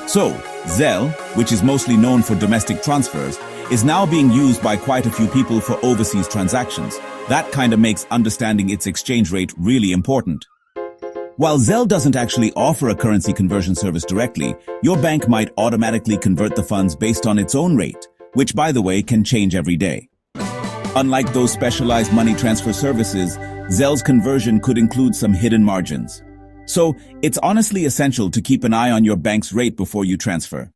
So, Zelle, which is mostly known for domestic transfers, is now being used by quite a few people for overseas transactions. That kinda makes understanding its exchange rate really important. While Zelle doesn't actually offer a currency conversion service directly, your bank might automatically convert the funds based on its own rate, which, by the way, can change every day. Unlike those specialized money transfer services, Zelle's conversion could include some hidden margins. So, it's honestly essential to keep an eye on your bank's rate before you transfer.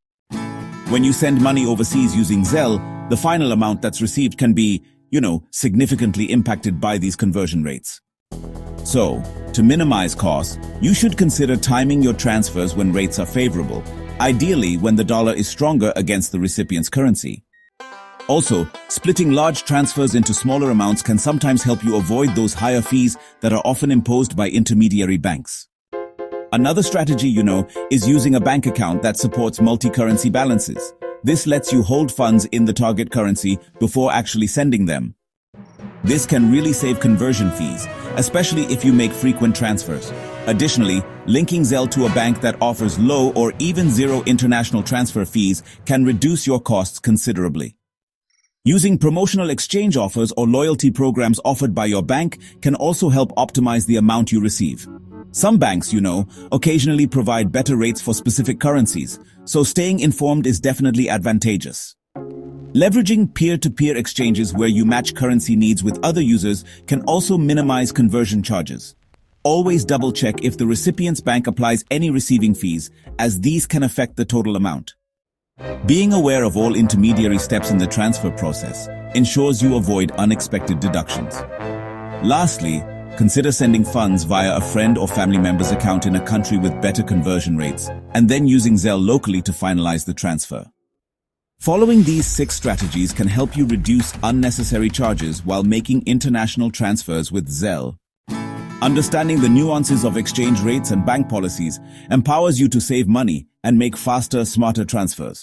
When you send money overseas using Zelle, the final amount that's received can be, significantly impacted by these conversion rates. So, to minimize costs, you should consider timing your transfers when rates are favorable, ideally when the dollar is stronger against the recipient's currency. Also, splitting large transfers into smaller amounts can sometimes help you avoid those higher fees that are often imposed by intermediary banks. Another strategy, is using a bank account that supports multi-currency balances. This lets you hold funds in the target currency before actually sending them. This can really save conversion fees, especially if you make frequent transfers. Additionally, linking Zelle to a bank that offers low or even zero international transfer fees can reduce your costs considerably. Using promotional exchange offers or loyalty programs offered by your bank can also help optimize the amount you receive. Some banks, occasionally provide better rates for specific currencies, so staying informed is definitely advantageous. Leveraging peer-to-peer exchanges where you match currency needs with other users can also minimize conversion charges. Always double-check if the recipient's bank applies any receiving fees, as these can affect the total amount. Being aware of all intermediary steps in the transfer process ensures you avoid unexpected deductions. Lastly, consider sending funds via a friend or family member's account in a country with better conversion rates, and then using Zelle locally to finalize the transfer. Following these 6 strategies can help you reduce unnecessary charges while making international transfers with Zelle. Understanding the nuances of exchange rates and bank policies empowers you to save money and make faster, smarter transfers.